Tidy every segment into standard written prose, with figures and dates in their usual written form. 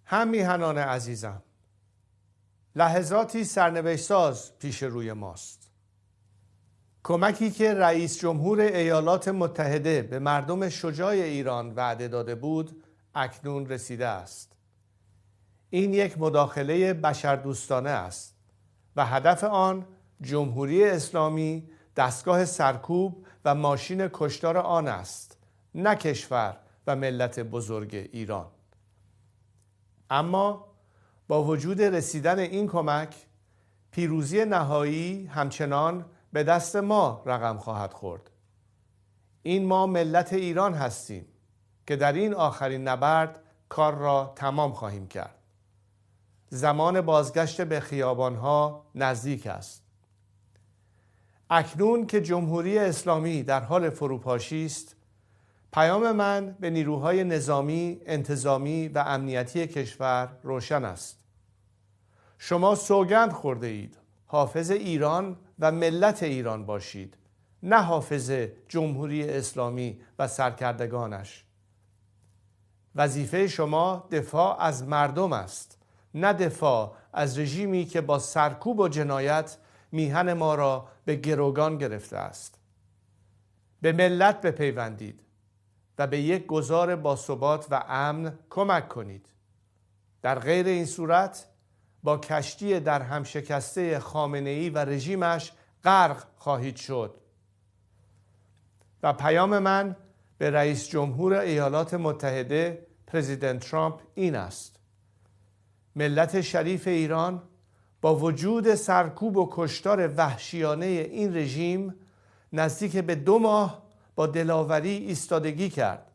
هم میهنان عزیزم، لحظاتی سرنوشت ساز پیش روی ماست. کمکی که رئیس جمهور ایالات متحده به مردم شجاع ایران وعده داده بود اکنون رسیده است. این یک مداخله بشردوستانه است و هدف آن جمهوری اسلامی دستگاه سرکوب و ماشین کشتار آن است، نه کشور و ملت بزرگ ایران. اما با وجود رسیدن این کمک، پیروزی نهایی همچنان به دست ما رقم خواهد خورد. این ما ملت ایران هستیم که در این آخرین نبرد کار را تمام خواهیم کرد. زمان بازگشت به خیابانها نزدیک است. اکنون که جمهوری اسلامی در حال فروپاشی است، پیام من به نیروهای نظامی، انتظامی و امنیتی کشور روشن است. شما سوگند خورده اید حافظ ایران و ملت ایران باشید، نه حافظ جمهوری اسلامی و سرکردگانش. وظیفه شما دفاع از مردم است، نه دفاع از رژیمی که با سرکوب و جنایت میهن ما را به گروگان گرفته است. به ملت بپیوندید و به یک گذار باثبات و امن کمک کنید. در غیر این صورت با کشتی در هم شکسته خامنه‌ای و رژیمش غرق خواهید شد. و پیام من به رئیس جمهور ایالات متحده پرزیدنت ترامپ این است: ملت شریف ایران با وجود سرکوب و کشتار وحشیانه این رژیم نزدیک به 2 ماه با دلاوری ایستادگی کرد.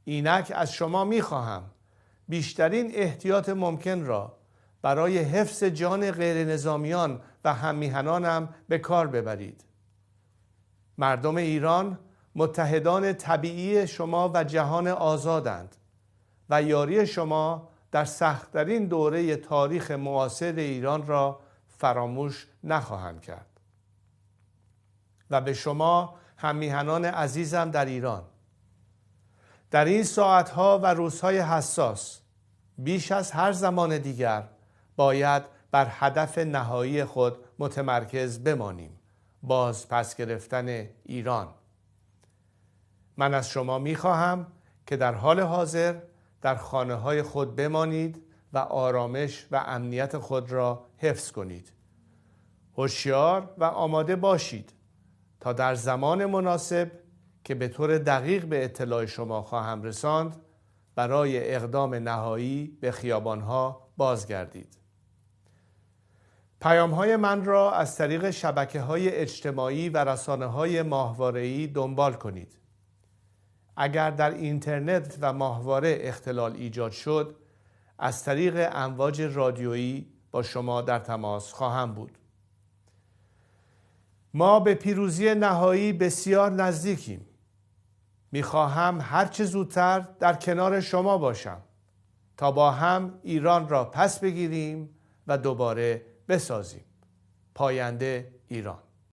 اینک از شما می‌خواهم بیشترین احتیاط ممکن را برای حفظ جان غیر نظامیان و هممیهنانم به کار ببرید. مردم ایران متحدان طبیعی شما و جهان آزادند و یاری شما در سخت‌ترین دوره تاریخ معاصر ایران را فراموش نخواهند کرد. و به شما هممیهنان عزیزم در ایران، در این ساعتها و روزهای حساس بیش از هر زمان دیگر باید بر هدف نهایی خود متمرکز بمانیم: باز پس گرفتن ایران. من از شما می‌خواهم که در حال حاضر در خانه‌های خود بمانید و آرامش و امنیت خود را حفظ کنید. هوشیار و آماده باشید تا در زمان مناسب که به طور دقیق به اطلاع شما خواهم رساند برای اقدام نهایی به خیابانها بازگردید. پیام‌های من را از طریق شبکه‌های اجتماعی و رسانه‌های ماهواره‌ای دنبال کنید. اگر در اینترنت و ماهواره اختلال ایجاد شد، از طریق امواج رادیویی با شما در تماس خواهم بود. ما به پیروزی نهایی بسیار نزدیکیم. می‌خواهم هرچه زودتر در کنار شما باشم تا با هم ایران را پس بگیریم و دوباره بسازیم. پاینده ایران.